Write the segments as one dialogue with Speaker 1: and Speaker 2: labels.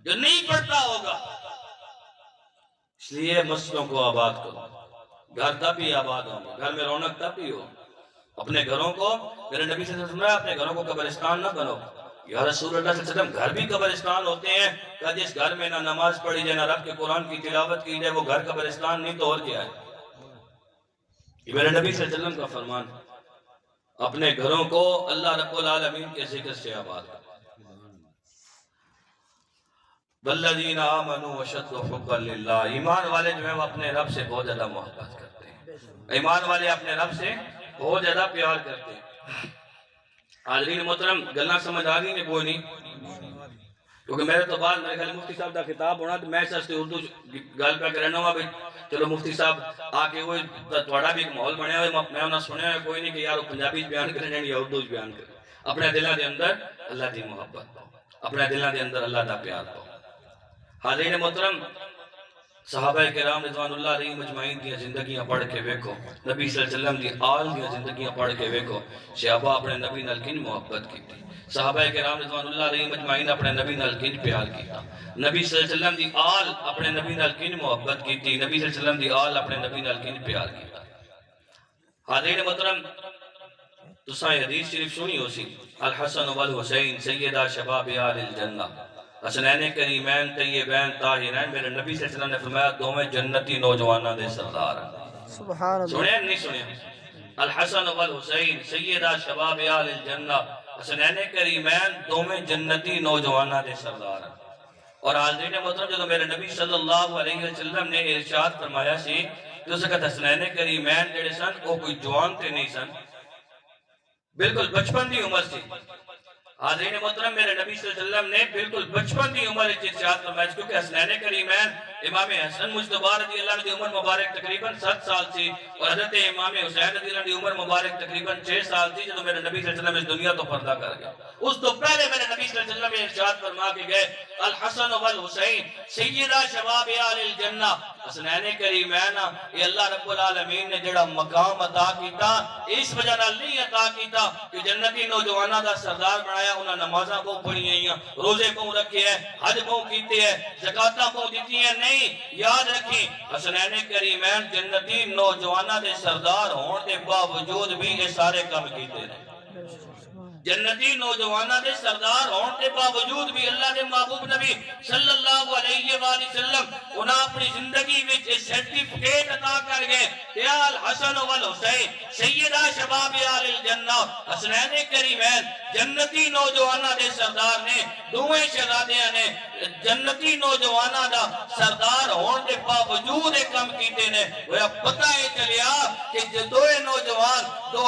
Speaker 1: جو نہیں پڑھتا ہوگا. اس لیے مسجدوں کو آباد کرو. گھر تب ہی آباد ہوں گے، گھر میں رونق تب ہی ہو. اپنے گھروں کو، میرے نبی صلی اللہ علیہ وسلم نے اپنے گھروں کو قبرستان نہ بنو. یا رسول اللہ صلی اللہ علیہ وسلم گھر بھی قبرستان ہوتے ہیں. کہ جس گھر میں نہ نماز پڑھی جائے، نہ رب کے قرآن کی تلاوت کی جائے، وہ گھر قبرستان نہیں تو اور کیا ہے. یہ میرے نبی صلی اللہ علیہ وسلم کا فرمان ہے. اپنے گھروں کو اللہ رب العالمین کے ذکر سے آباد کرو. والذین آمنوا اشد حبا للہ. ایمان والے جو ہیں وہ اپنے رب سے بہت زیادہ محبت کرتے ہیں. ایمان والے اپنے رب سے بہت زیادہ پیار کرتے ہیں. حاضرین محترم، گلنا سمجھ آ گئی نے کوئی نہیں؟ کیونکہ میرے تو بعد میرے خیال مفتی صاحب دا خطاب ہونا تو میں سستے اردو گل پہ کرنا ہوا بھی چلو مفتی صاحب آ کے وہ تھوڑا بھی ایک ماحول بنیا ہوئے. میں انہیں سنیا ہے کوئی نہیں کہ یار وہ پنجابی بیان کریں یا اردو بیان کریں. اپنے دلوں کے اندر اللہ دی محبت پاؤ، اپنے دلوں کے اندر اللہ دا پیار پاؤ. حاضرین محترم، صحابہ کرام رضوان اللہ علیہ مجمعین کی زندگیاں پڑھ کے ویکھو، نبی صلی اللہ علیہ وسلم کی آل کی زندگیاں پڑھ کے ویکھو. صحابہ اپنے نبی نال کن محبت کی تھی. صحابہ کرام رضوان اللہ علیہ مجمعین اپنے نبی نال کن پیار کیتا. نبی صلی اللہ علیہ وسلم دی آل اپنے نبی نال کن محبت کی تھی. نبی صلی اللہ علیہ وسلم دی آل اپنے نبی نال کن پیار کیتا. حاضرین محترم، تساں یہ حدیث شریف سنی ہو سی، الحسن والحسین سیدہ شباب آل الجنہ، حسنین کریمین طیبین طاہرین. میرے نبی صلی اللہ علیہ وسلم نے فرمایا دوویں جنتی نوجواناں دے سردار ہیں.
Speaker 2: سبحان اللہ.
Speaker 1: سنیں نہیں سنیں؟ الحسن والحسین سیدہ شباب آل الجنہ، حسنین کریمین دوویں جنتی نوجواناں دے سردار ہیں. اور حاضرین محترم، جب میرے نبی صلی اللہ علیہ وسلم نے ارشاد فرمایا سی تو اس وقت حسنین کریمین جڑے سن وہ کوئی جوان تے نہیں سن، بالکل بچپن دی عمر سی. حاضرین محترم، میرے نبی صلی اللہ علیہ وسلم نے بالکل بچپن دی عمر ارشاد فرمایا کیونکہ حسنین کریمین امام حسن مجتبی رضی اللہ عنہ دی عمر مبارک تقریباً 7 سال تھی اور حضرت امام حسین رضی اللہ عنہ دی عمر مبارک تقریباً 6 سال تھی جب میرے نبی صلی اللہ علیہ وسلم اس دنیا تو پردہ کر گیا. اس تو پہلے میرے نبی صلی اللہ علیہ وسلم ارشاد فرما کے گئے الحسن والحسین سیدہ شباب آل الجنہ، حسنین کریمین یہ اللہ رب العالمین نے جڑا مقام عطا کیتا اس وجہ نال نہیں عطا کیتا کہ جنتی نوجواناں دا سردار بنایا. انہاں نمازاں کو پڑھی ہیں، روزے کو رکھے ہیں، حج کو کیتے ہیں، زکاتاں کو دیتی ہیں. نہیں، یاد رکھیں حسنین کریمین جنتی نوجواناں دے سردار ہون دے باوجود بھی یہ سارے کام کیتے رہے. جنتی نوجوانہ دے سردار ہون دے باوجود بھی اللہ دے محبوب نبی صلی اللہ علیہ وآلہ وسلم انہاں اپنی زندگی وچ سرٹیفکیٹ عطا کر گئے کہ الحسن والحسین سیدہ شباب آل الجنہ، حسنین کریمین جنتی نوجوانہ دے سردار نے دوویں شہزادیاں نے جنتی نوجوانہ دا سردار ہون دے باوجود ایک کم کیتے نے. وہ پتہ ہے چلیا کہ دوے نوجوان دو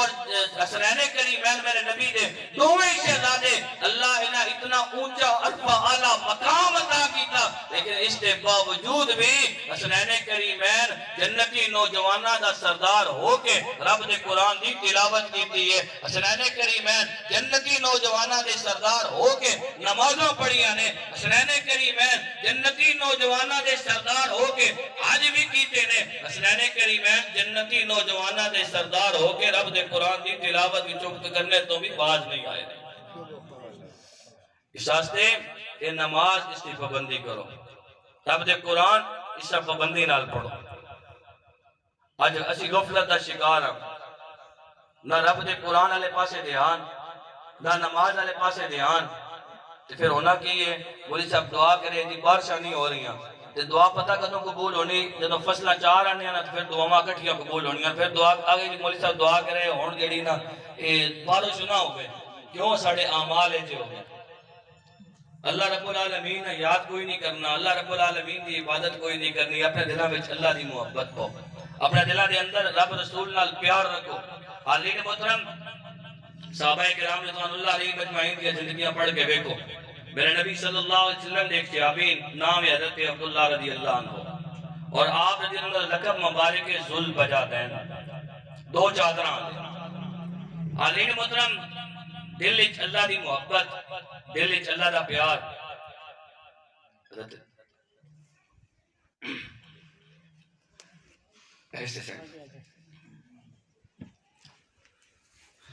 Speaker 1: حسنین کریمین میرے نبی دے دوویں شہزادے اللہ انہاں اتنا اونچا عرفہ اعلیٰ مقام عطا کیتا لیکن اس کے باوجود بھی حسنین کریمین جنتی نوجوانہ دا سردار ہو کے رب دے قرآن دی تلاوت کیتی ہے. حسنین کریمین جنتی نوجوانہ دے سردار ہو کے نمازوں پڑھیاں نے. حسنین کریمین جنتی نوجوانہ دے سردار ہو کے حج بھی کیتے نے. حسنین کریمین جنتی نوجوانہ دے سردار ہو کے رب دے قرآن دی تلاوت کی چکت کرنے تو بھی باز نہیں آئے. اس واسطے یہ نماز اس کی پابندی کرو، رب دے قرآن اس سے پابندی نال پڑھو. اج اسی غفلت دا شکار ہاں، نہ رب دے قرآن والے پاسے دھیان نہ نماز والے پاسے دھیان. تو پھر ہونا کی ہے مولوی صاحب دعا کرے جی بارشاں نہیں ہو رہی ہیں تو دعا پتہ کدوں قبول ہونی جدوں فصلہ چار آنے نا تو پھر دعاواں اکٹھیاں قبول ہونیاں. پھر دعا آگے جی مولوی صاحب دعا کرے ہون جڑی نا بارش نہ ہوئے کیوں ساڑھے اعمال جو ہوئے. اللہ رب العالمین نے یاد کوئی نہیں کرنا، اللہ رب العالمین دی عبادت کوئی نہیں کرنی. اپنے دلوں میں اللہ دی محبت پاؤ، اپنے دلوں دے اندر رب رسول نال پیار رکھو. حاضرین محترم، صحابہ کرام رضوان اللہ علیہ مجمعین کی زندگیاں پڑھ کے دیکھو. میرے نبی صلی اللہ علیہ وسلم نے ایک صحابی نام ہے حضرت عبداللہ رضی اللہ عنہ اور آپ رضی اللہ عنہ لقب مبارک ذل بجادین، دو چادراں آلے. حاضرین محترم، دل وچ اللہ دی محبت، دل وچ اللہ دا پیار. ایسے سے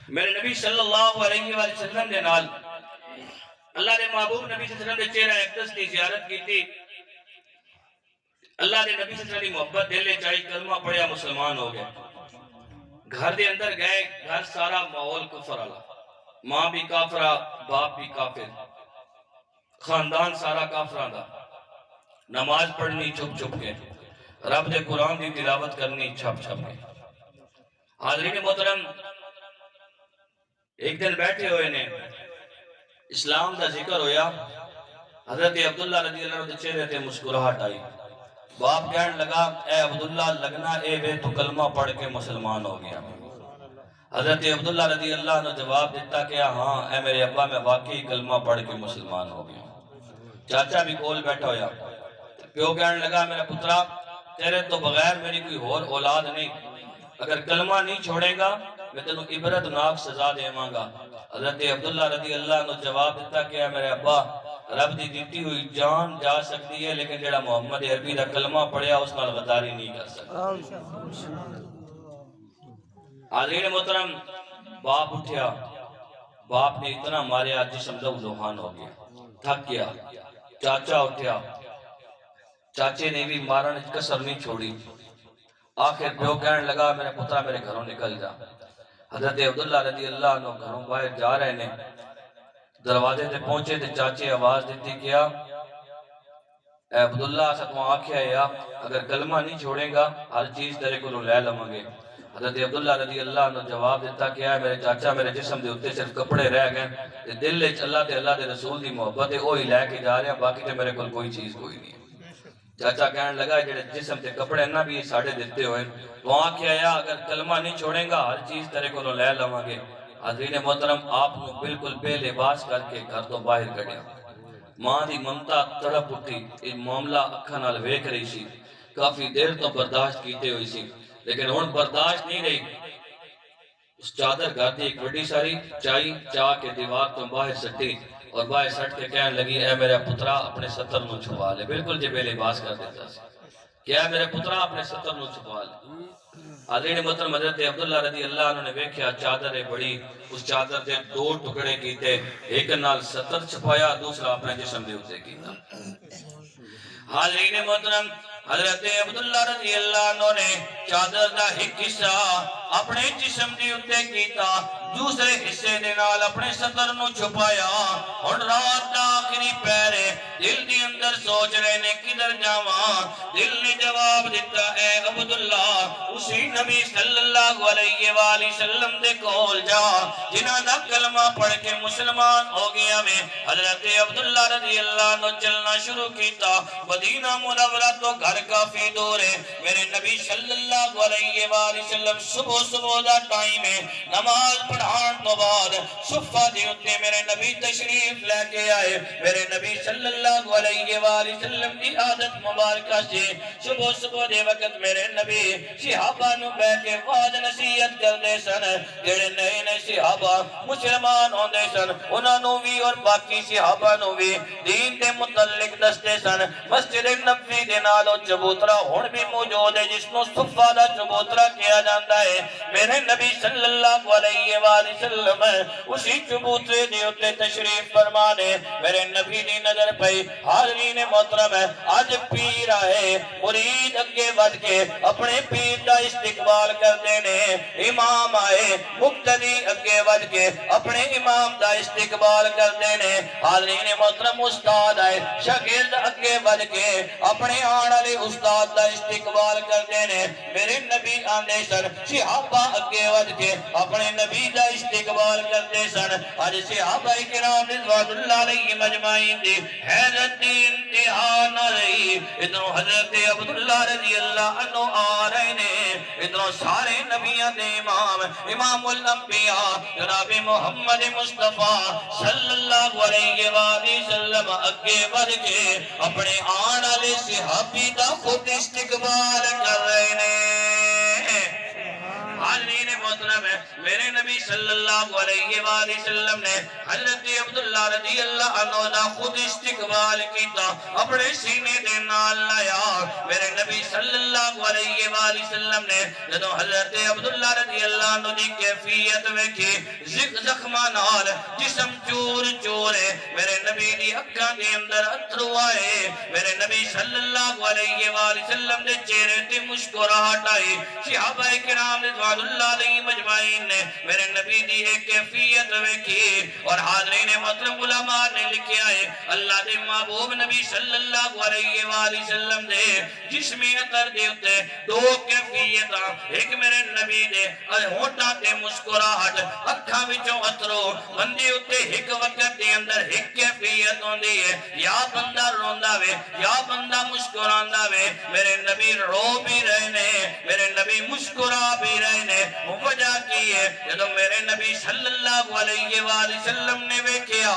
Speaker 1: میرے نبی صلی اللہ علیہ وسلم نے نال اللہ دے محبوب نبی صلی اللہ علیہ وسلم دے چہرہ اقدس دی زیارت کی تھی. اللہ دے نبی صلی اللہ علیہ وسلم محبت دل لے چاہی کلمہ پڑھیا مسلمان ہو گئے. گھر دے اندر گئے, گھر سارا ماحول کفر والا, ماں بھی کافرہ, باپ بھی کافر, خاندان سارا کافران دا. نماز پڑھنی چھپ چھپ کے, رب دے قرآن دی تلاوت کرنی چھپ چھپ کے. حاضرین محترم, ایک دن بیٹھے ہوئے نے, اسلام دا ذکر ہویا. حضرت عبداللہ رضی اللہ عنہ چہرے تے مسکراہٹ آئی. باپ کہنے لگا, اے عبداللہ لگنا اے وے تو کلمہ پڑھ کے مسلمان ہو گیا. حضرت عبداللہ رضی اللہ عنہ جواب دیتا کہ ہاں اے میرے ابا میں واقعی کلمہ پڑھ کے مسلمان ہو گیا. چاچا بھی کول بیٹھا ہویا. پیو کہنے لگا, میرا پترا تیرے تو بغیر میری کوئی اور اولاد نہیں, اگر کلمہ نہیں چھوڑے گا میں تینوں عبرتناک سزا دیواں گا. حضرت عبداللہ رضی اللہ عنہ جواب دیتا کہ اے میرے ابا, رب دی دیتی ہوئی جان جا سکتی ہے, لیکن جڑا محمد عربی دا کلمہ پڑھیا اس نال غداری نہیں کر سکتا. حاضرین محترم, باپ اٹھیا, باپ نے اتنا ماریا جسم لو لوہان ہو گیا, تھک گیا. چاچا اٹھیا, چاچے نے بھی مارن کسر نہیں چھوڑی. آخر پیو کہنے لگا, میرے پترا میرے گھروں نکل جا. حضرت عبداللہ رضی اللہ عنہ گھروں باہر جا رہے نے, دروازے تے پہنچے تے چاچے آواز دیتی کیا, اے عبداللہ ستوں آکھیا یا اگر کلمہ نہیں چھوڑے گا ہر چیز تیرے کو لے لواں گے. حضرت عبداللہ رضی اللہ عنہ جواب دیتا کہ اے میرے چاچا, میرے جسم دے اتے صرف کپڑے رہ گئے, تے دل وچ اللہ دے رسول دی محبت ہے وہی لے کے جا رہے ہیں, باقی تے میرے کول کوئی چیز کوئی نہیں. چاچا کہنے لگا, جڑے جسم تے کپڑے نہ بھی ساڑھے دیتے ہوئے, تو آنکھیا یا اگر کلمہ نہیں چھوڑیں گا ہر چیز تیرے کو لے لواں گے. حضرین محترم, آپ نے بالکل بے لباس کر کے گھر تو باہر کڑیا. ماں دی ممتا تڑپ اٹھی, یہ معاملہ اکھاں نال ویکھ رہی سی, کافی دیر تو برداشت کیتے ہوئی سی, لیکن ہن برداشت نہیں رہی. اس چادر گھر دی ایک وڈی ساری چائی چاہ کے دیوار تو باہر سٹی, اور باہر سٹ کے کہنے لگی, اے میرے پترا اپنے ستر نو چھپا لے. بالکل جی بے لباس کر دیتا سی کہ اے میرے پترا اپنے ستر نو چھپا لے. حضرین محترم, حضرت عبداللہ رضی اللہ عنہ نے ویکھیا چادر ہے بڑی, اس چادر دے دو ٹکڑے کیتے, ایک نال ستر چھپایا, دوسرا اپنے جسم دے اتے کیتا. حاضرین محترم, حضرت عبداللہ رضی اللہ عنہ نے چادر دا ایک حصہ اپنے جسم دے اتے کیتا, دوسرے حصے دے نال اپنے ستر نو چھپایا. اور رات دا آخری پہرے, دل دی اندر سوچ رہے نے کدھر جاواں. دل نے جواب دیتا, اے عبداللہ اسی نبی صلی اللہ علیہ وآلہ وسلم دے کول جا جنہاں دا کلمہ پڑھ کے مسلمان ہو گیا. میں حضرت عبداللہ رضی اللہ عنہ چلنا شروع کیتا. مدینہ منورہ تو گھر کافی دور ہے. میرے نبی صلی اللہ علیہ وآلہ وسلم صبح دا ٹائم ہے, نماز پڑھان تو بعد صفہ دے اتے میرے نبی تشریف لے کے آئے. میرے نبی صلی اللہ علیہ وآلہ وسلم کی عادت مبارکہ سے صبح دے وقت میرے نبی صحابہ نو بیٹھ کے واز نصیحت کر دے سن. جڑے نئے صحابہ مسلمان ہوندے سن انہاں نو بھی اور باقی صحابہ نو بھی دین دے متعلق دستے سن. مسجد نبوی دے نالوں چبوترا ہن بھی موجود ہے جس نو صفہ دا چبوترا کیا جاندا ہے. میرے نبی صلی اللہ علیہ وآلہ وسلم اسی چبوترے دے اتے تشریف فرمانے. میرے نبی دی نظر پئی. حاضرین محترم, آج پیر آئے, مرید اگے ود کے اپنے پیر دا استقبال کرتے نے. امام آئے, مقتدی اگے ود کے اپنے امام دا استقبال کرتے نے. حاضرین محترم, استاد آئے, شاگرد اگے ود کے اپنے آن والے استاد دا استقبال کرتے نے. میرے نبی آندے سن, صحابہ اگے ود کے اپنے نبی دا استقبال کرتے سن. آج صحابہ کرام رضوان اللہ علیہ مجمعین دی حیرت دی انتہا نہ رہی. ادھروں حضرت عبداللہ رضی اللہ عنہ آ رہے نے, ادھروں سارے نبیاں دے امام الانبیاء جناب محمد مصطفیٰ صلی اللہ علیہ وآلہ وسلم اگے ود کے اپنے آن والے صحابی دا خود استقبال کر رہے نے. حاضرین محترم ہے میرے نبی صلی اللہ علیہ وآلہ وسلم نے حضرت عبداللہ رضی اللہ عنہ دا خود استقبال کیتا اپنے سینے دے نال لایا میرے نبی صلی اللہ علیہ وآلہ وسلم نے جدو حضرت عبداللہ رضی اللہ عنہ دی کیفیت ویکھی زخمہ نال جسم چور چور ہے میرے نبی دی اکھاں دے اندر اتھرو آئے میرے نبی صلی اللہ علیہ وآلہ وسلم دے چہرے تے مسکراہٹ آئی صحابہ کرام رضوان اللہ علیہ مجمعین نے میرے نبی دی ایک کیفیت ویکھی اور حاضرین محترم علماء نے لکھے آئے اللہ دے محبوب نبی صلی اللہ علیہ وآلہ وسلم دے جسمی اثر دے ہوتے دو کیفیتاں ایک میرے نبی دے ہونٹاں تے مسکراہٹ اکھاں وچوں اترو بندے ہوتے ایک وقت دے اندر ایک کیفیت ہوندی ہے یا بندہ روندا وے یا بندہ مسکراندا وے میرے نبی رو بھی رہنے میرے نبی مسکرا بھی رہنے وجہ کی ہے جدو میرے نبی صلی اللہ علیہ وآلہ وسلم نے ویکھیا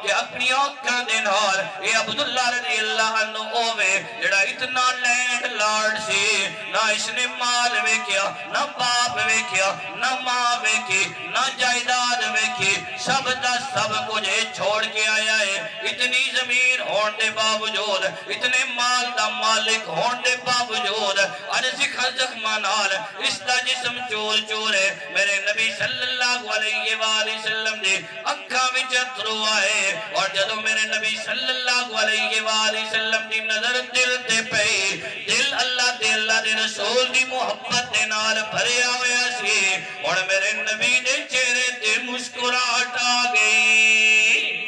Speaker 1: کہ اپنی آنکھاں دے نال اے عبداللہ رضی اللہ عنہ ہووے جڑا اتنا لینڈ لارڈ سی نہ اس نے مال ویکھیا نہ باپ ویکھیا نہ ماں ویکھی نہ جائیداد ویکھی سب دا سب کچھ چھوڑ کے آیا ہے اتنی زمین ہون دے باوجود اتنے مال دا مالک ہون دے باوجود عرض زخمہ نال اس دا جسم چور چور ہے میرے نبی صلی اللہ علیہ وآلہ وسلم دے اکھاں وچ اتھرو آئے اور جدو میرے نبی صلی اللہ علیہ وآلہ وسلم دی نظر دل تے پئی دل اللہ دے رسول دی محبت دے نال بھریا ہویا سی اور میرے نبی دے چہرے تے مسکراہٹ آ گئی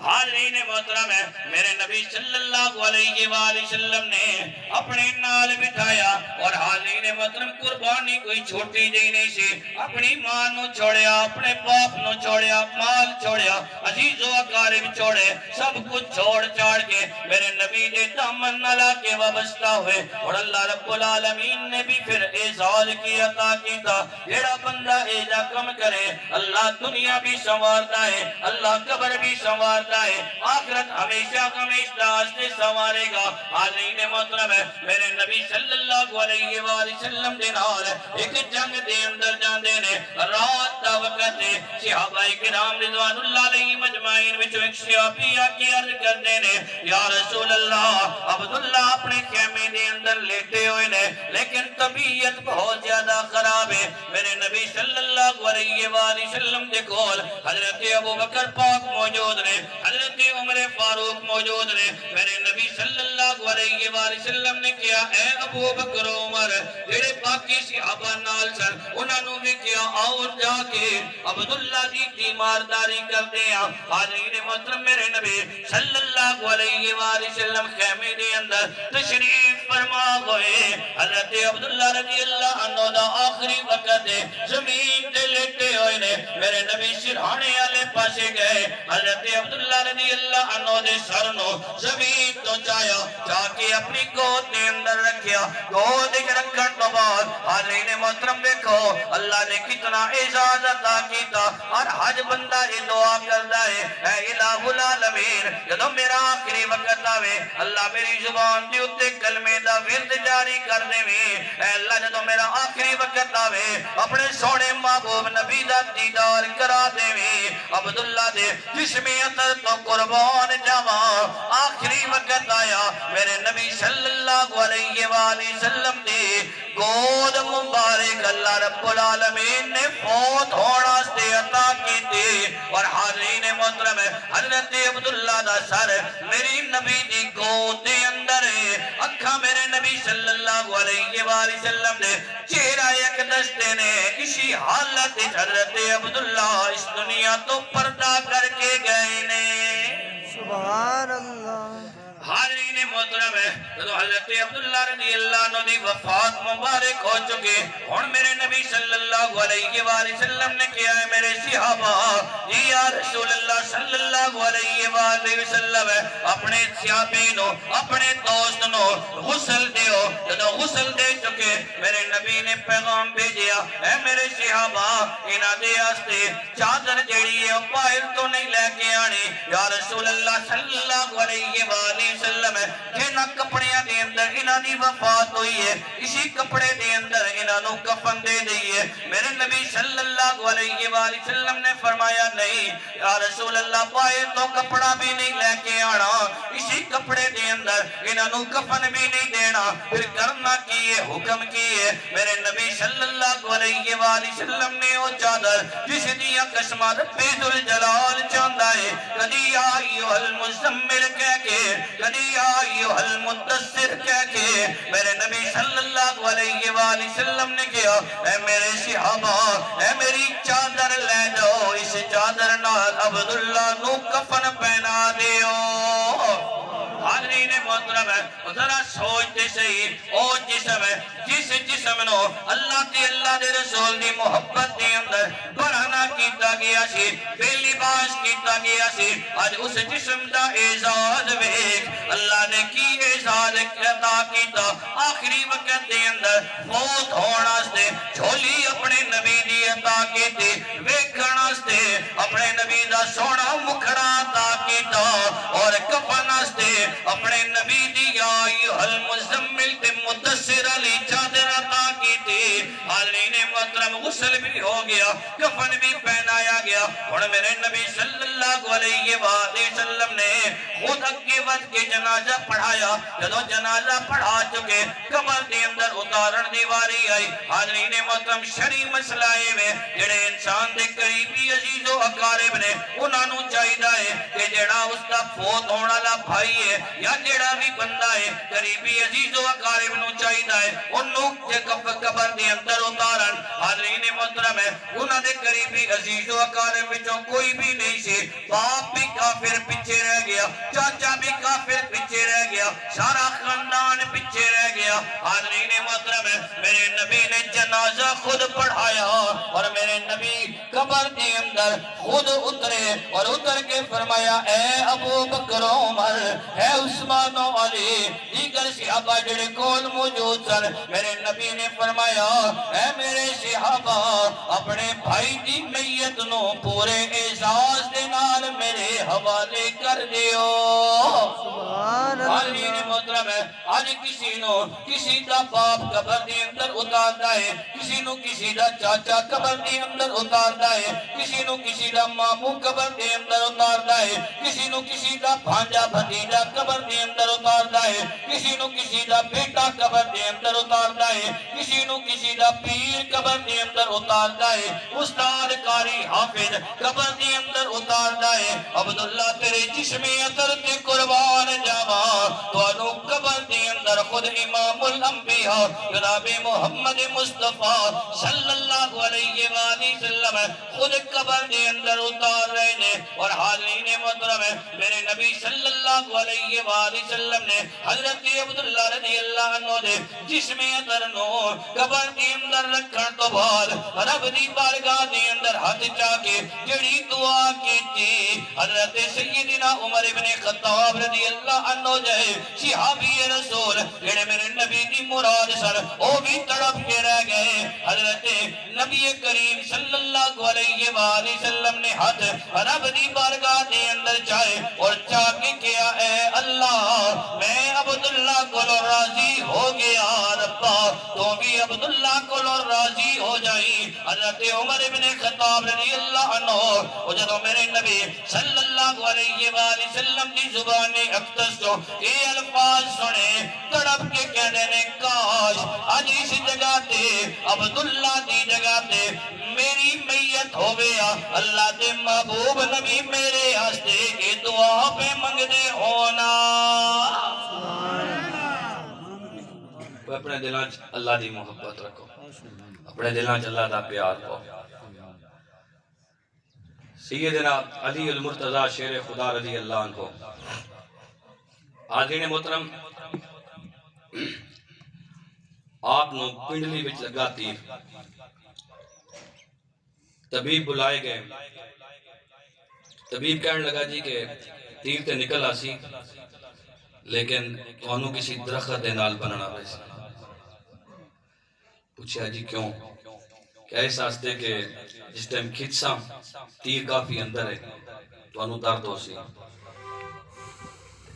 Speaker 1: حاضرین محترم ہے میرے نبی صلی اللہ علیہ وآلہ وسلم نے اپنے نال بٹھایا اور حاضرین محترم قربانی کوئی چھوٹی جی نہیں سی اپنی ماں نو چھوڑیا اپنے باپ نو چھوڑیا مال چھوڑیا عزیز و اقارب چھوڑے سب کچھ چھوڑ چاڑ کے میرے نبی دے دامن نلا کے وابستہ ہوئے اور اللہ رب العالمین نے بھی پھر اعزاز کی عطا کی تھا جیڑا بندہ ایجا کم کرے اللہ دنیا بھی سنوارتا ہے اللہ قبر بھی سنوارتا ہے آخرت ہمیشہ ہمیشہ سے سنوارے گا حاضرین محترم ہے میرے نبی صلی اللہ علیہ وآلہ وسلم دے نال ایک جنگ دے اندر جاندے نے رات دا وقت دے صحابہ کرام رضوان اللہ علیہ مجمعین وچوں ایک صحابی آ کے عرض کردے نے یا رسول اللہ عبداللہ اپنے خیمے دے اندر لیٹے ہوئے نے لیکن طبیعت بہت زیادہ خراب ہے میرے نبی صلی اللہ علیہ وآلہ وسلم دے کول حضرت ابو بکر پاک موجود نے حضرت عمر فاروق موجود نے میرے نبی صلی اللہ علیہ وآلہ وسلم نے کیا اے ابو بکر عمر جڑے باقی صحابہ نال سن انہاں نو بھی کیا آؤ جا کے عبداللہ دی تیمارداری کرتے ہیں حاضرین محترم میرے نبی صلی اللہ علیہ وآلہ وسلم خیمے دے اندر تشریف فرما ہوئے حضرت عبداللہ رضی اللہ عنہ دا آخری وقت ہے زمین تے لیٹے ہوئے نے میرے نبی سرہانے والے پاسے گئے حضرت عبداللہ رضی اللہ عنہ دے سر نو زمین تو چایا جا کے اپنی گود دے اندر رکھیا گود دے رکھن تو بعد حاضرین محترم دیکھو اللہ نے کتنا اعزاز عطا کیتا اور حج بندہ یہ دعا کردا ہے اے الہ العالمین جدو میرا آخری وقت آوے اللہ میری زبان دی اتے کلمے دا ورد جاری کر دے اے اللہ جدو میرا آخری وقت آوے اپنے سونے محبوب نبی دا دیدار کرا دے عبداللہ دے جسمی اثر تو قربان جاوا آخری وقت آیا میرے نبی صلی اللہ علیہ وآلہ وسلم دی گود مبارک اللہ رب العالمین نے فوت ہونا سے عطا کی تھی اور حاضرین محترم حضرت عبداللہ دا سر میری نبی دی گود دے اندر ہے اکھا میرے نبی صلی اللہ علیہ وآلہ وسلم نے چہرہ یک دستے نے اسی حالت حضرت عبداللہ اس دنیا تو پردہ کر کے گئے نے
Speaker 2: سبحان اللہ
Speaker 1: حاضرین محترم ہے تو حضرت عبداللہ رضی اللہ عنہ دی وفات مبارک ہو چکے ہن میرے نبی صلی اللہ علیہ وآلہ وسلم نے کیا ہے میرے صحابہ یا رسول اللہ صلی اللہ علیہ وآلہ وسلم اپنے صحابی نو اپنے دوست نو غسل دیو تو غسل دے چکے میرے نبی نے پیغام بھیجیا اے میرے صحابہ انہاں دے واسطے چادر جڑی ہے باہر تو نہیں لے کے آنی یا رسول اللہ صلی اللہ علیہ وآلہ وسلم جنہاں کپڑیاں دے اندر انہاں دی وفات ہوئی ہے اسی کپڑے دے اندر انہاں نو کفن دے دئیے. میرے نبی صلی اللہ علیہ وآلہ وسلم نے فرمایا نہیں یا رسول اللہ پائے تو کپڑا بھی نہیں لے کے آنا اسی کپڑے دے اندر انہاں نو کفن بھی نہیں دینا. پھر کرنا کیے حکم کیے میرے نبی صلی اللہ علیہ وآلہ وسلم نے وہ چادر جس دیا قسمہ رب ذوالجلال چاندہ ہے کدی آئیو المزمل کہہ کے کدی آئیو المدثر کہہ کے میرے نبی صلی اللہ علیہ وآلہ وسلم نے کہا اے میرے صحابہ اے میری چادر لے جاؤ اس چادر نال عبداللہ نو کفن پہنا دیو. حاضرین محترم ہے ذرا سوچتے صحیح او جسم ہے جس جسم نو اللہ تے اللہ دے رسول دی محبت دے اندر برہنہ کیتا گیا سی بے لباس کیتا گیا سی آج اس جسم دا اعزاز ویک اللہ نے کی اعزاز عطا کیتا آخری وقت دے اندر فوت ہونا سے جھولی اپنے نبی دی عطا کیتی ویکھنا سے اپنے نبی دا سونا مکھڑا عطا کیتا اور کفن سے اپنے نبی دی آئی المزمل تے مدثر علی چادر عطا کی تھی. حاضرین محترم غسل بھی ہو گیا کفن بھی پہنایا گیا اور میرے نبی صلی اللہ علیہ وآلہ وسلم نے خود اگے ود کے جنازہ پڑھایا. جدو جنازہ پڑھا چکے قبر دے اندر اتارن دیواری آئی. حاضرین محترم شرعی مسئلہ میں جڑے انسان دے قریبی عزیز و اقارب نے انہاں نو چاہیدا ہے کہ جڑا اس دا فوت ہونے والا بھائی ہے یا جڑا بھی بندہ ہے قریبی عزیز و اقارب نو چاہیدا ہے انہوں قبر دے اندر اتارن. حاضرین محترم ہے انہاں دے قریبی عزیز و اقارب وچوں کوئی بھی نہیں سی. باپ بھی کافر پیچھے رہ گیا چاچا بھی کافر پیچھے رہ گیا سارا خاندان پیچھے رہ گیا. حاضرین محترم ہے میرے نبی نے جنازہ خود پڑھایا اور میرے نبی قبر دے اندر خود اترے اور اتر کے فرمایا اے ابو بکر عمر اے عثمان و علی دیگر صحابہ جڑے کول موجود سن میرے نبی نے فرمایا اے میرے صحابہ اپنے بھائی دی میت نو پورے اعزاز دے نال میرے حوالے کر دیو. حاضرین محترم ہے آج کسی نو کسی دا باپ قبر دے اندر اتاردا ہے کسی نو کسی دا چاچا قبر دے اندر اتاردا ہے کسی نو کسی دا مامو قبر دے اندر اتاردا ہے کسی نو کسی دا بھانجا بھتیجا قبر دے اندر اتاردا ہے کسی نو کسی دا بیٹا قبر دے اندر اتاردا ہے کسی نو کسی دا پیر قبر دے اندر اتاردا ہے استاد قاری حافظ قبر دے اندر اتاردا ہے. عبداللہ تیرے جسم اثر تے قربان جاواں تانوں قبر دے اندر خود امام الانبیاء جناب محمد مصطفیٰ صلی اللہ علیہ وآلہ وسلم خود قبر دے اندر اتار رہے نے. اور حاضرین محترم ہے میرے نبی صلی اللہ علیہ وآلہ وسلم نے حضرت عبداللہ رضی اللہ عنہ دے جسم اثر نو قبر دے اندر رکھن تو بعد رب دی بارگاہ دے اندر ہاتھ چا کے جڑی دعا کیتی حضرت سیدنا عمر ابن خطاب رضی اللہ عنہ جائے صحابی رسول جڑے میرے نبی دی مراد سر او بھی تڑپ کے رہ گئے. حضرت نبی کریم صلی اللہ علیہ وآلہ وسلم نے ہاتھ رب دی بارگاہ دے اندر جائے اور چاہ کے کیا اے اللہ میں عبداللہ کو راضی ہو گیا ربا تو بھی عبداللہ کو راضی ہو جائی. حضرت عمر ابن خطاب رضی اللہ عنہ اور جدو میرے نبی صلی اللہ علیہ وآلہ وسلم دی زبان اقدس تو یہ الفاظ سنے تڑپ کے کہہ دینے کاش آج اس جگہ تے عبداللہ دی جگہ تے میری میت ہو گیا اللہ دے محبوب نبی میرے ہستے یہ دعا پہ منگ دے ہونا. اپنے دلان اللہ دی محبت رکھو اپنے دلان اللہ دا پیار کو. سیدنا علی المرتضی شیر خدا رضی اللہ عنہ حاضرین محترم آپ نو پنڈلی وچ لگا تیر طبیب بلائے گئے طبیب کہنے لگا جی کہ تیر تے نکل آسی لیکن توانو کسی درخت دے نال بننا ویسے. پوچھا جی کیوں کیا اس آستے کہ جس ٹائم کھچساں تیر کافی اندر ہے توانو درد ہو سی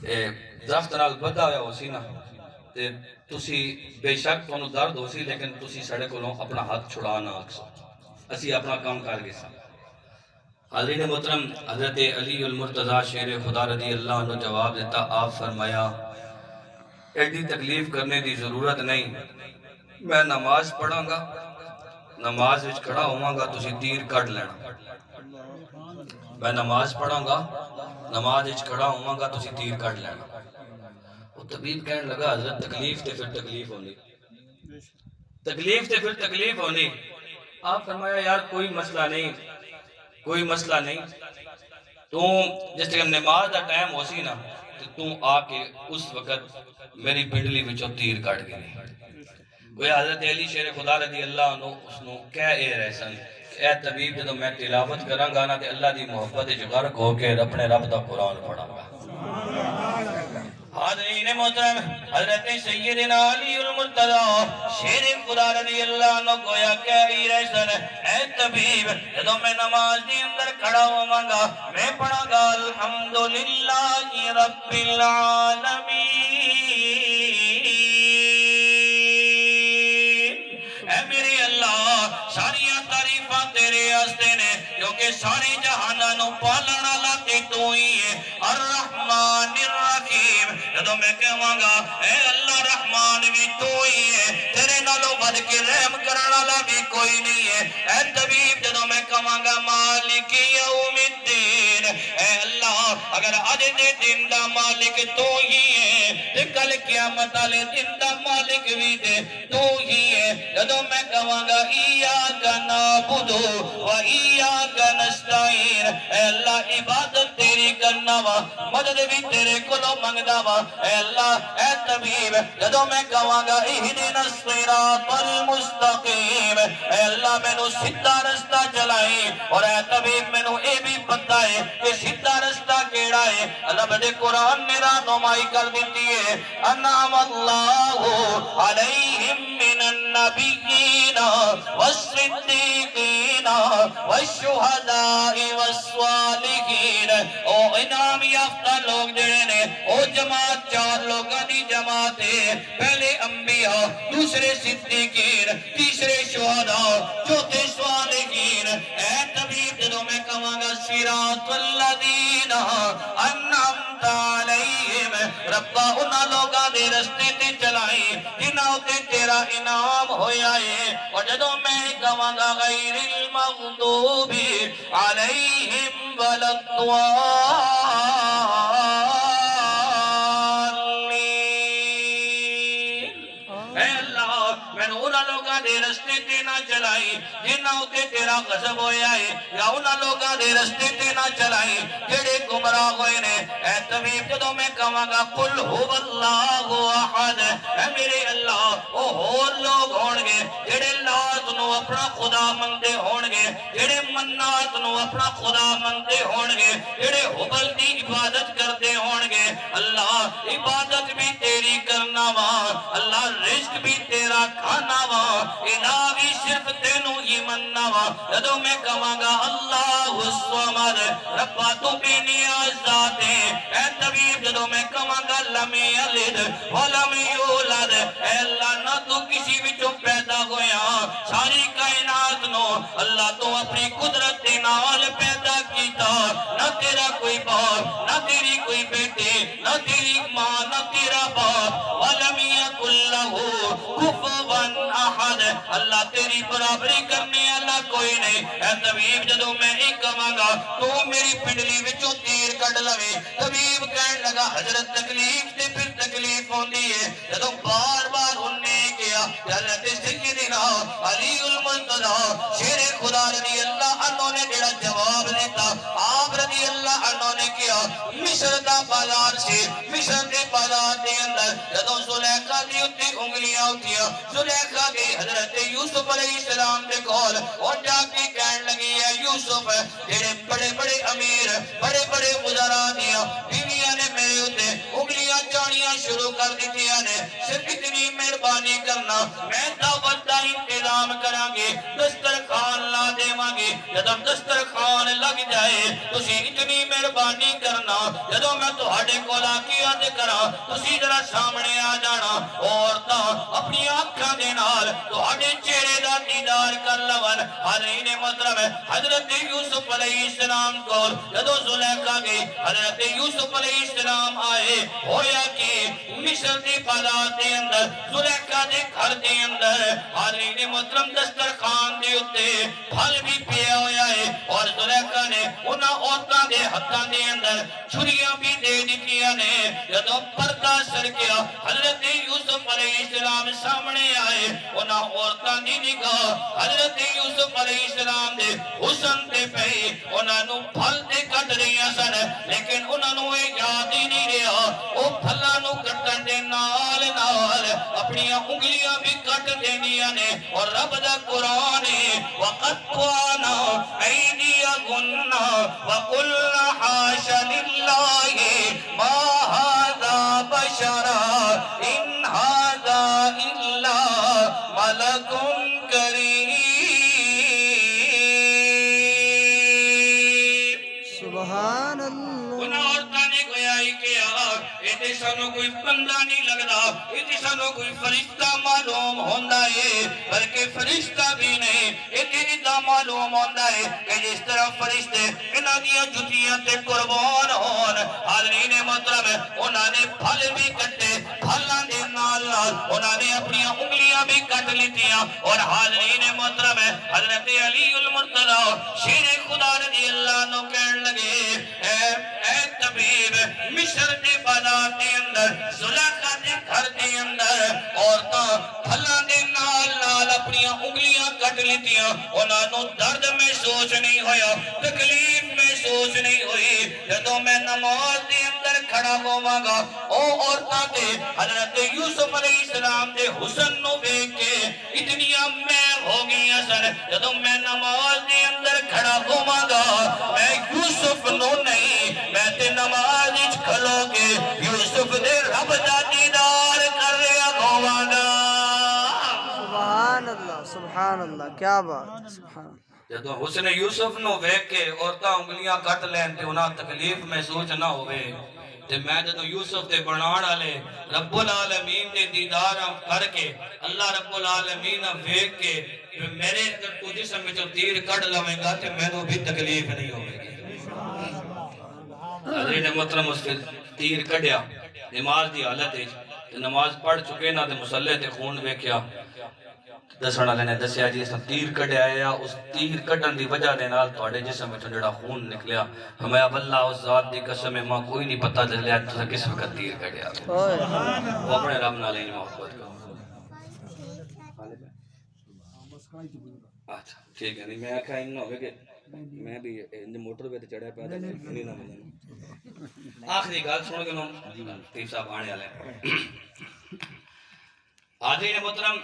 Speaker 1: درخت نال بدھا ہوا ہو سی نا تے تسی بے شک تانوں درد ہو سی لیکن تسی ساڈے کولوں اپنا ہاتھ چھڑا نہ آکسو اسی اپنا کام کر گئے سا حاضرین محترم حضرت علی المرتضیٰ شیر خدا رضی اللہ عنہ جواب دیتا آپ فرمایا ایڈی تکلیف کرنے دی ضرورت نہیں میں نماز پڑھاں گا نماز وچ کھڑا ہوں گا تسی تیر کٹ لینا میں نماز پڑھاں گا نماز وچ کھڑا ہوں گا تسی تیر کٹ لینا وہ طبیب کہنے لگا حضرت تکلیف تے پھر تکلیف ہونی تکلیف تے پھر تکلیف ہونی آپ فرمایا یار کوئی مسئلہ نہیں کوئی مسئلہ نہیں تو جس طرح نماز دا ٹائم ہو سی نا تو آ کے اس وقت میری پنڈلی وچوں تیر کٹ گئی کوئی حضرت علی شیر خدا رضی اللہ عنہ اس نو کہہ اے رہے سن اے طبیب جدو میں تلاوت کراں گا نا تے اللہ دی محبت وچ غرق ہو کے اپنے رب دا قرآن پڑھاں گا حاضرین محترم حضرت سیدنا علی المرتضیٰ شیر خدا رضی اللہ عنہ گویا کہہ ہی رہے سن اے طبیب جدو میں نماز دی اندر کھڑا ہوں گا میں پڑھاں گا الحمدللہ رب العالمین اے میرے اللہ ساریاں تعریفاں تیرے واسطے نے کیونکہ سارے جہاناں نو پالن والا تے تو ہی ہے الرحمن الرحیم جدو میں کہواں گا اے اللہ رحمان بھی تو ہی ہے تیرے نالوں ود کے رحم کرن والا بھی کوئی نہیں ہے اے طبیب جدو میں کہواں گا مالک یوم الدین اے اللہ اگر اج دے دن دا مالک تو ہی ہے تے کل قیامت والے دن دا مالک بھی تے تو ہی ہے جدو میں کہواں گا ایاک نعبد و ایاک نستعین اے اللہ عبادت تیری کرنا وا مدد بھی تیرے کولوں منگدا وا اے اللہ اے طبیب جدو میں کہواں گا اہدنا الصراط المستقیم اے اللہ مینوں سیدھا رستہ چلائی اور اے طبیب مینوں اے بھی پتہ ہے کہ سیدھا رستہ کیڑا ہے اللہ دے قرآن نے رہنمائی کر دیتی ہے انعم اللہ علیہم من النبیین والصدیقین والشہداء والصالحین او انعام یافتہ لوگ جڑے نے او جماعت چار لوگاں دی جماعت ہے پہلے انبیاء دوسرے صدیقین تیسرے شہداء چوتھے صالحین اے طبیب جدو میں کہاں گا صراط الذین انعمت علیہم ربا انہاں لوگاں دے رستے تے چلائی جنہاں تے تیرا انعام ہویا ہے اور جدو میں کہاں گا غیر المغضوب علیہم ولا دے رستے تے نہ چلائی جنہاں تے تیرا غضب ہویا ہے یا انہاں لوگاں دے رستے تے نہ چلائی جڑے گمراہ ہوئے نے اے طبیب جدو میں کہاں گا قل هو اللہ احد اے میرے اللہ او ہور لوگ ہون گے جڑے لات نو اپنا خدا منتے ہون گے جڑے منات نو اپنا خدا منتے ہون گے جڑے حبل دی عبادت کرتے ہون گے اللہ عبادت بھی تیری کرنا وا اللہ رزق بھی تیرا کھانا وا الہ بھی صرف تینوں ہی مننا وا جدو میں کہاں گا اللہ الصمد ربا تو بے نیاز ذات ہے اے طبیب جدو میں کہاں گا لم یلد ولم یولد اے اللہ نہ تو کسی وچوں پیدا ہویا ساری کائنات نو اللہ تو اپنی قدرت دے نال پیدا کیتا نہ تیرا کوئی باپ نہ تیری کوئی بیٹے نہ تیری ماں نہ تیرا باپ ولم یکن لہ کفوا احد اللہ تیری برابری کرنے والا کوئی نہیں اے طبیب جدو میں ایک کہاں گا تو میری پنڈلی وچوں تیر کٹ لوے طبیب کہنے لگا حضرت تکلیف تے پھر تکلیف ہوندی ہے جدو بار بار انہیں کیا حضرت سیدنا علی المرتضیٰ شیر خدا رضی اللہ عنہ نے جڑا جواب دیتا آپ رضی اللہ عنہ نے کیا مصر دا بازار سے مصر دے بازار دے اندر جدو زلیخا دی اتے انگلیاں اٹھیا زلیخا گئی حضرت یوسف علیہ السلام دے کول اور جا کے کہنے لگی ہے یوسف جڑے بڑے بڑے امیر بڑے بڑے وزراء دیا بیویاں نے میرے اتے انگلیاں چاڑیاں شروع کر دیتیاں نے صرف اتنی مہربانی کرنا میں دعوت دا انتظام کراں گے دسترخوان لا دیواں گے جدو دسترخوان لگ جائے تسی اتنی مہربانی کرنا جدو میں تہاڈے کول آ کے کرا تسی ذرا سامنے آ جانا عورتاں اپنی آنکھاں دے نال تہاڈے چہرے دا دیدار کر لون حاضرین محترم حضرت یوسف علیہ السلام کو جدو زلیخا گئی حضرت یوسف علیہ السلام آئے ہویا کہ مصر دی بازار دے اندر زلیخا دے گھر دے اندر حاضرین محترم دسترخوان دے اتے پھل بھی پیا ہویا ہے اور زلیخا نے انہاں عورتاں دے ہتھاں دے اندر چھریاں بھی دے دتیاں نے جدو پردہ سر کیا حضرت یوسف علیہ السلام سامنے آئے انہاں عورتاں دی نگاہ حضرت یوسف علیہ السلام دے حسن تے پئی انہاں نو پھل تے کٹ رہیاں سن لیکن انہاں نو یہ یاد ہی نہیں رہا او پھلاں نو کٹن دے نال نال اپنی انگلیاں بھی کٹ دینیاں نے اور رب دا قرآن ہے وَقَطْوَانَا أَيْدِيَهُنَّ وَقُلْنَا حَاشَ لِلَّهِ مَا هَذَا بَشَرًا إِنْ هَذَا إِلَّا مَلَكٌ كَرِيمٌ
Speaker 2: سبحان اللہ
Speaker 1: انہاں عورتاں نے گویا ہی کیا ایتے سانو کوئی بندہ نہیں لگدا ایتے سانو کوئی فرشتہ معلوم ہوندا ہے بلکہ فرشتہ بھی نہیں ایتے ادھا معلوم ہوندا ہے کہ جس طرح فرشتے انہاں دیا جتیاں تے قربان ہون حاضرین محترم انہاں نے پھل بھی کٹے پھلاں دے نال نال انہاں نے اپنی انگلیاں بھی کٹ لیتیاں اور حاضرین محترم حضرت علی المرتضی شیر خدا رضی اللہ عنہ کہن لگے اے طبیب مصر دے بازار دے اندر زلیخا دے گھر دے اندر عورتاں پھلاں دے نال نال اپنی انگلیاں کٹ لیتیاں انہاں نو درد محسوس نہیں ہویا تکلیف محسوس نہیں ہوئی جدوں میں نماز دے اندر کھڑا ہوواں گا او عورتاں تے حضرت یوسف علیہ السلام دے حسن نو ویکھ کے اتنیاں میں ہو گئیاں سن جدوں میں نماز دے اندر کھڑا ہوواں گا میں یوسف نو نہیں میں تے نماز وچ کھلو کے یوسف دے رب دا دیدار کر رہا ہوواں گا
Speaker 2: سبحان اللہ کیا بات سبحان اللہ
Speaker 1: جدو حسن یوسف نو ویکھ کے عورتاں انگلیاں کٹ لین تے انہاں تکلیف محسوس نہ ہوئے تے میں جدو یوسف تے بنان والے رب العالمین دے دیدار کر کے اللہ رب العالمین ویکھ کے میرے تو جسم وچوں تیر کڈ لویں گا تے مینوں بھی تکلیف نہیں ہوے گی حضرت محترم اس کے تیر کڈیا نماز دی حالت ہے نماز پڑھ چکے نہ تے مصلی تے خون ویکھیا دسن والے نے دسیا جی اس تیر کڈیا ہے اس تیر کڈن دی وجہ دے نال تواڈے جسم وچوں جڑا خون نکلیا ہمیں واللہ اس ذات دی قسم ہے ماں کوئی نہیں پتہ چلیا تساں کس وقت تیر کڈیا وہ اپنے رب نال ہی محبت کرو اچھا ٹھیک ہے نہیں میں آکھا ان نہ ہوئے کہ میں بھی موٹر پہ چڑھا پیا تھا نہیں نہ ملے آخری گل سن کے نو تیف صاحب آنے والے حاضرین محترم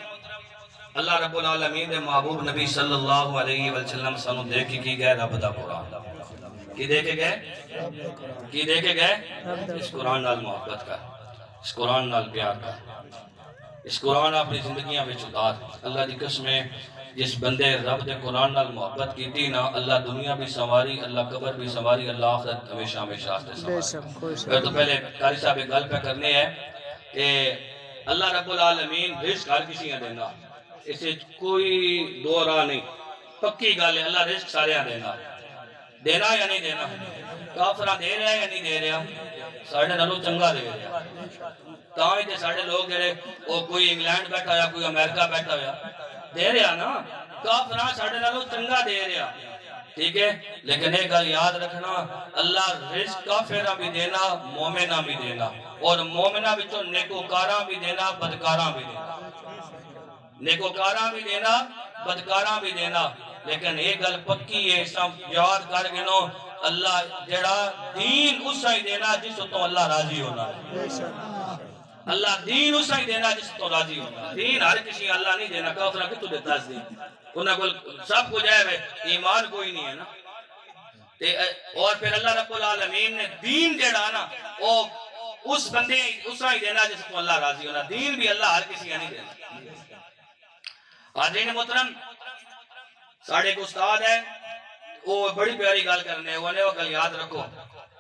Speaker 1: اللہ رب العالمین دے محبوب نبی صلی اللہ علیہ وسلم سانو دے کی گئے رب دا قرآن کی دے کے گئے اس قرآن نال محبت کر اس قرآن نال پیار کر اس قرآن اپنی زندگیاں میں اتار اللہ دی قسم ہے جس بندے رب دے قرآن نال محبت کی نا اللہ دنیا بھی سنواری اللہ قبر بھی سنواری اللہ آخرت ہمیشہ ہمیشہ سنواری تو پہلے قاری صاحب ایک گل پہ کرنی ہے کہ اللہ رب العالمین رزق ہر کسی نے دینا اسے کوئی دو راہ نہیں پکی گل ہے اللہ رزق سارے دینا یا نہیں دینا کافرہ دے رہا یا نہیں دے رہا ساڑھے نالو چنگا دے رہا تاں ہی ساڑھے لوگ جڑے وہ کوئی انگلینڈ بیٹھا یا کوئی امریکہ بیٹھا ہوا دے رہا نا کافرہ ساڑھے نالو چنگا دے رہا ٹھیک ہے لیکن ایک گل یاد رکھنا اللہ رزق کافرہ بھی دینا مومنہ بھی دینا اور مومنہ بھی تو نیکوکاراں بھی دینا بدکاراں بھی دینا نیکوکاراں بھی دینا بدکاراں بھی دینا لیکن ایک گل پکی ہے سب یاد کر گنو اللہ جڑا دین اسا ہی دینا جس تو اللہ راضی ہونا اللہ دین اسا ہی دینا جس تو راضی ہونا دین ہر کسی اللہ نہیں دینا کافرہ کتو دیتا اس دین انہاں کو سب کو جائے ایمان کوئی نہیں ہے نا اور پھر اللہ رب العالمین نے دین جڑا نا وہ اس بندے اسا ہی دینا جس تو اللہ راضی ہونا دین بھی اللہ ہر کسی نہیں دینا حاضرین محترم ساڑھے کو استاد ہے وہ بڑی پیاری گل کرنے وہ گل یاد رکھو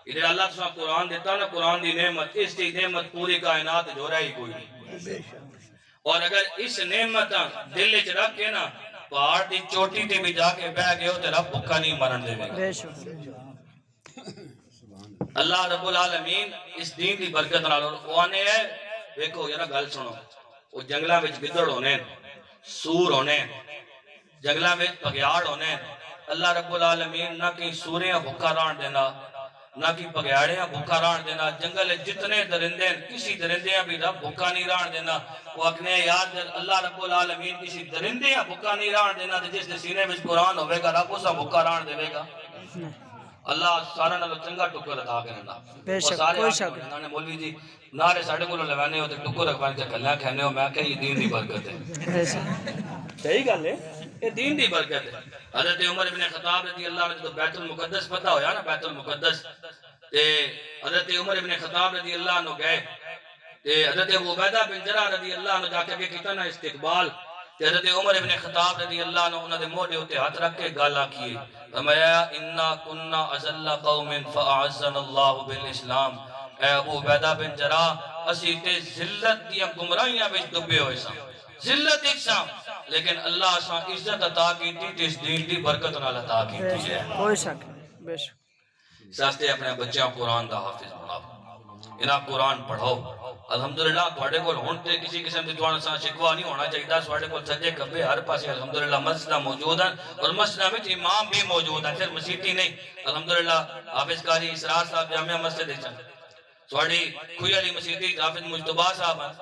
Speaker 1: یہ اللہ تعالیٰ قرآن دیتا نا، قرآن دی نعمت، اس دی نعمت پوری کائنات جو رہی کوئی نہیں. اور اگر اس نعمت دل وچ رکھ کے نا پہاڑ دی چوٹی تے بھی جا کے بہ گئے ہو تے رب بھکا نہیں مرن دے گا.
Speaker 2: بے شک
Speaker 1: اللہ رب العالمین اس دین دی برکت نال اوانے ہے. دیکھو یارا گل سنو، وہ جنگلاں وچ گدڑ ہونے، سور ہونے، جنگلاں وچ پگیاڑ ہونے. اللہ رب العالمین نہ کہ سوریاں بھکا ران دینا، نہ کہ پگیاڑیاں بھکا ران دینا. جنگل جتنے درندے کسی درندیاں بھی رب بھکا نہیں ران دینا. وہ اکنے یاد اللہ رب العالمین کسی درندیاں بھکا نہیں ران دینا تے جس دے سینے وچ قرآن ہوے گا رب اسا بھکا ران دے گا. اللہ سارا نالو چنگا ٹکر عطا کرنا.
Speaker 2: بے شک
Speaker 1: سارے
Speaker 2: کوئی شک
Speaker 1: انہوں نے مولوی جی نعرے ساڈے کولوں لگانے ہو تے ٹکر رکھوانے تے کلیاں کھانے ہو. میں کہ یہ دین دی برکت ہے.
Speaker 2: بے شک
Speaker 1: صحیح گل ہے، یہ دین دی برکت ہے. حضرت عمر ابن خطاب رضی اللہ عنہ کو بیت المقدس پتہ ہویا نا، بیت المقدس تے حضرت عمر ابن خطاب رضی اللہ عنہ گئے تے حضرت ابو عبیدہ بن جراح رضی اللہ عنہ جا کے کیتا نا استقبال. تے حضرت عمر ابن خطاب رضی اللہ عنہ انہاں دے موڈے اتے ہاتھ رکھ کے گالاں کیے. فرمایا انا کنا اذل قوم فاعزنا اللہ بالاسلام. اے ابو عبیدہ بن جراح اسی تے ذلت دی گمراہیاں وچ ڈبے ہوئے ساں، ذلت ایک ساں، لیکن اللہ اساں عزت عطا کیتی تے اس دین دی برکت نال عطا
Speaker 2: بے
Speaker 1: کیتی ہے.
Speaker 2: شک کوئی شک نہیں. بے شک
Speaker 1: ساستے اپنے بچیاں قرآن دا حافظ بناؤ، انہاں قرآن پڑھو. الحمدللہ تواڈے کول ہن تے کسی قسم دی تواڈے سان شکوا نہیں ہونا چاہیے. تواڈے کول سجے کبے ہر پاسے الحمدللہ مسجد موجود ہیں اور مسجد وچ امام بھی موجود ہیں، صرف مسیتی نہیں. الحمدللہ حافظ قاری اسرار صاحب جامعہ مسجد وچ تواڈی کھوئی علی مسیتی حافظ مجتبیٰ صاحب ہیں،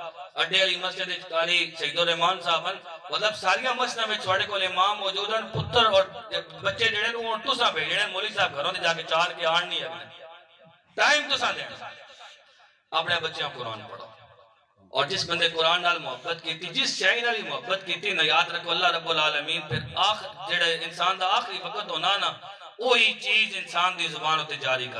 Speaker 1: اڈے علی مسجد وچ قاری سید الرحمان صاحب ہیں. مطلب ساریاں مسجداں وچ تواڈے کول امام موجود ہیں. پتر اور بچے جڑے نوں ہن تساں بھیجنے مولوی صاحب گھروں تے جا کے چار کے آن نہیں اگلے ٹائم تساں دینا. اپنے بچیاں قرآن پڑھو. اور جس بندے قرآن نال محبت کیتی، جس شے نال محبت کیتی نہ، یاد رکھو اللہ رب العالمین پھر آخر جڑے انسان دا آخری وقت ہونا نا وہی چیز انسان دی زبان تے جاری کر